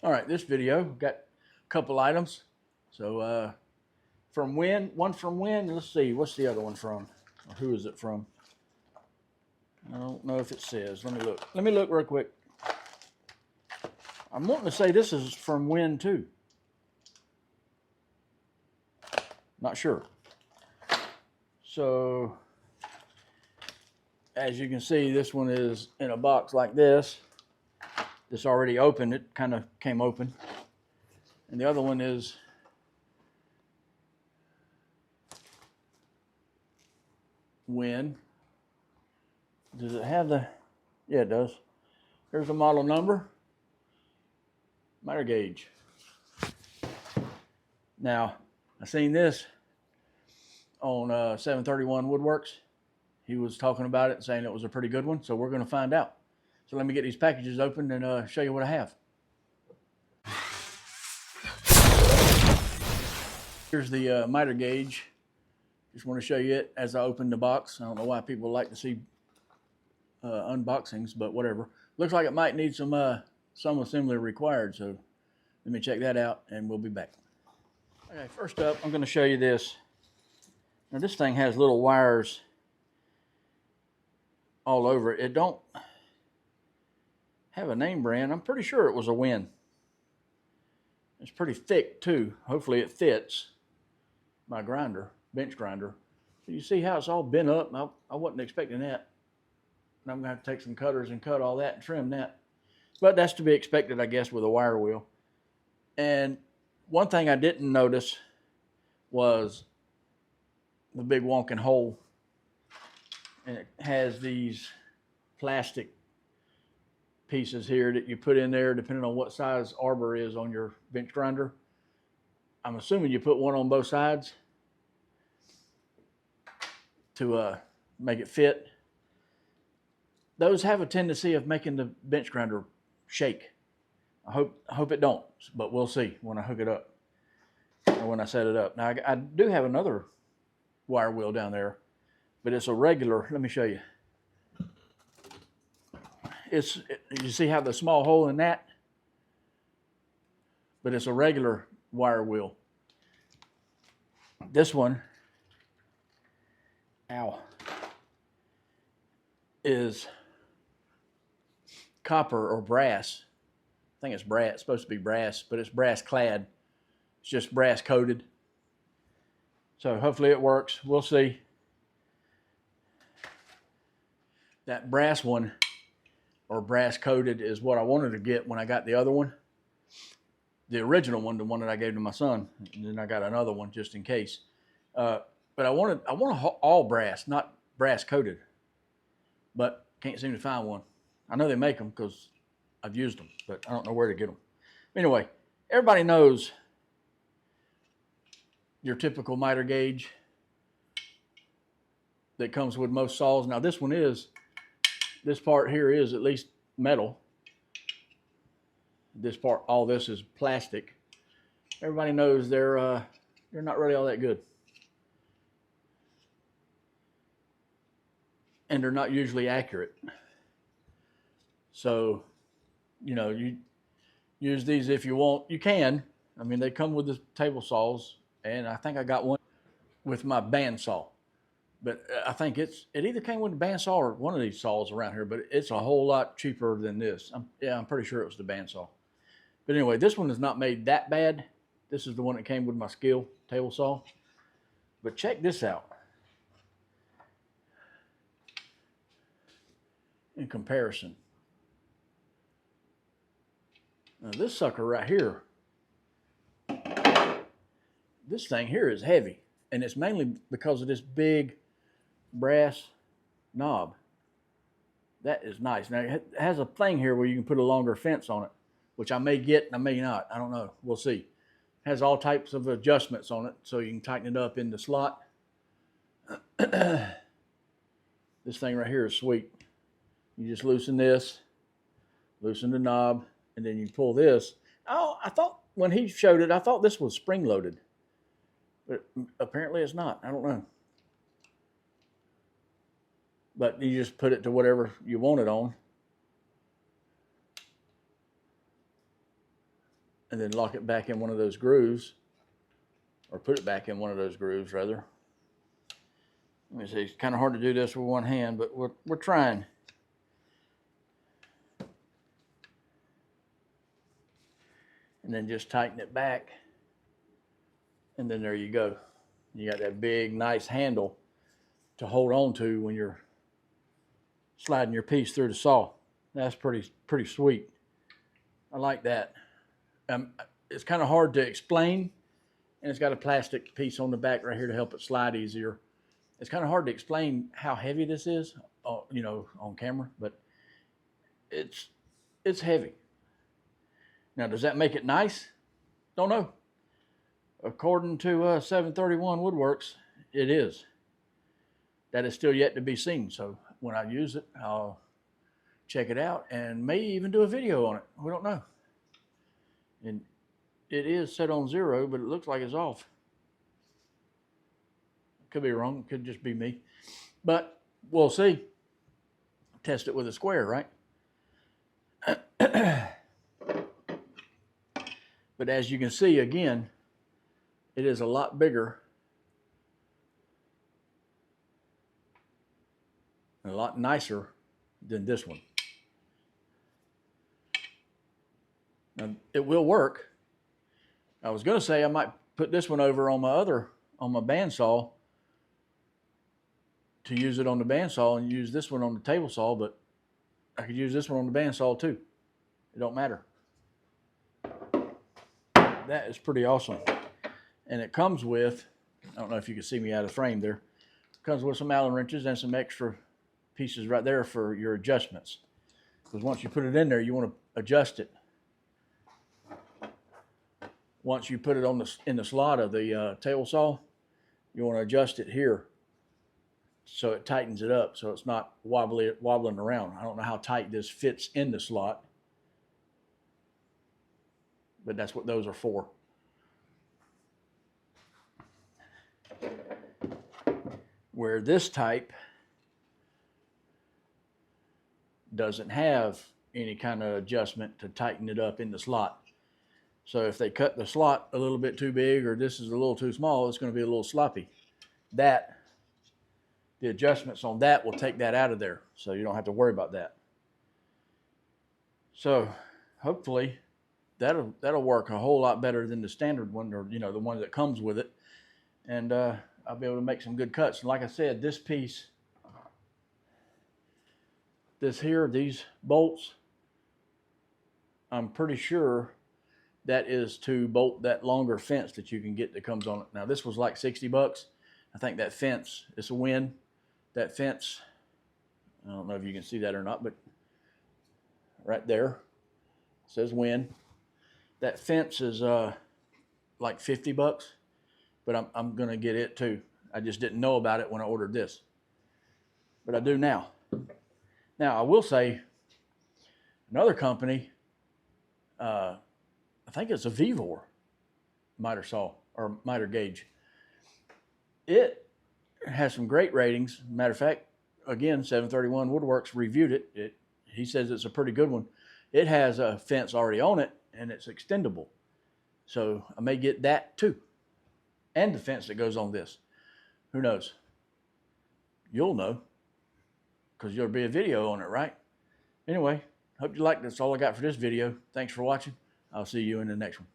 All right, this video got a couple items. So from when, one from when, let's see, what's the other one from? Or who is it from? I don't know if it says. Let me look. Let me look real quick. I'm wanting to say this is from when too. Not sure. So as you can see, this one is in a box like this. This already opened. It kind of came open. And the other one is when. Does it have the, yeah, it does. Here's the model number, miter gauge. Now, I seen this on 731 Woodworks. He was talking about it, saying it was a pretty good one, so we're going to find out. So let me get these packages open and show you what I have. Here's the miter gauge. Just want to show you it as I open the box. I don't know why people like to see unboxings, but whatever. Looks like it might need some assembly required, so let me check that out and we'll be back. Okay, first up, I'm going to show you this. Now this thing has little wires all over it. It don't have a name brand. I'm pretty sure it was a Win. It's pretty thick too. Hopefully it fits my grinder, bench grinder. So you see how it's all bent up. I wasn't expecting that. And I'm going to have to take some cutters and cut all that and trim that. But that's to be expected, I guess, with a wire wheel. And one thing I didn't notice was the big wonking hole. And it has these plastic pieces here that you put in there depending on what size arbor is on your bench grinder. I'm assuming you put one on both sides to make it fit. Those have a tendency of making the bench grinder shake. I hope it don't, but we'll see when I hook it up or when I set it up. Now I do have another wire wheel down there, but it's a regular. Let me show you. You see how the small hole in that? But it's a regular wire wheel. This one, is copper or brass. I think it's brass. It's supposed to be brass, but it's brass clad. It's just brass coated. So hopefully it works. We'll see. That brass one, or brass coated, is what I wanted to get when I got the other one. The original one, the one that I gave to my son, and then I got another one just in case. But I want all brass, not brass coated. But can't seem to find one. I know they make them because I've used them, but I don't know where to get them. Anyway, everybody knows your typical miter gauge that comes with most saws. Now this one is, this part here is at least metal. This part, all this is plastic. Everybody knows they're not really all that good. And they're not usually accurate. So, you know, you use these if you want. You can. I mean, they come with the table saws, and I think I got one with my bandsaw. But I think it either came with the bandsaw or one of these saws around here, but it's a whole lot cheaper than this. I'm pretty sure it was the bandsaw. But anyway, this one is not made that bad. This is the one that came with my Skill table saw. But check this out. In comparison. Now this sucker right here, this thing here is heavy, and it's mainly because of this big brass knob. That is nice. Now it has a thing here where you can put a longer fence on it, which I may get and I may not. I don't know. We'll see. It has all types of adjustments on it, so you can tighten it up in the slot. This thing right here is sweet. You just loosen this, loosen the knob, and then you pull this. Oh, I thought when he showed it, I thought this was spring-loaded. But apparently it's not. I don't know. But you just put it to whatever you want it on. and then lock it back in one of those grooves, or put it back in one of those grooves rather. Let me see, it's kind of hard to do this with one hand, but we're trying. And then just tighten it back, and then there you go. You got that big, nice handle to hold on to when you're sliding your piece through the saw. That's pretty sweet. I like that. It's kind of hard to explain, and it's got a plastic piece on the back right here to help it slide easier. It's kind of hard to explain how heavy this is, you know, on camera, but it's heavy. Now, does that make it nice? Don't know. According to 731 Woodworks, it is. That is still yet to be seen. So when I use it, I'll check it out and may even do a video on it. We don't know. And it is set on 0, but it looks like it's off. Could be wrong. It could just be me. But we'll see. Test it with a square, right? But as you can see, again, it is a lot bigger and a lot nicer than this one. Now, it will work. I was going to say I might put this one over on my bandsaw to use it on the bandsaw and use this one on the table saw, but I could use this one on the bandsaw too. It don't matter. That is pretty awesome. And it comes with, I don't know if you can see me out of frame there, it comes with some Allen wrenches and some extra pieces right there for your adjustments. Because once you put it in there, you want to adjust it. Once you put it on in the slot of the table saw, you want to adjust it here so it tightens it up so it's not wobbling around. I don't know how tight this fits in the slot, but that's what those are for. Where this type doesn't have any kind of adjustment to tighten it up in the slot. So if they cut the slot a little bit too big or this is a little too small, it's going to be a little sloppy. The adjustments on that will take that out of there, so you don't have to worry about that. So hopefully that'll work a whole lot better than the standard one, or the one that comes with it, and I'll be able to make some good cuts. And like I said, this piece, these bolts, I'm pretty sure that is to bolt that longer fence that you can get that comes on it. Now this was like 60 bucks. I think that fence, it's a win. That fence, I don't know if you can see that or not, but right there, it says win. That fence is like 50 bucks, but I'm gonna get it too. I just didn't know about it when I ordered this, but I do now. Now I will say, another company, I think it's a Vevor miter saw or miter gauge. It has some great ratings. Matter of fact, again, 731 Woodworks reviewed it. He says it's a pretty good one. It has a fence already on it, and it's extendable. So I may get that too. And the fence that goes on this. Who knows? You'll know, because there'll be a video on it, right? Anyway, hope you liked it. That's all I got for this video. Thanks for watching. I'll see you in the next one.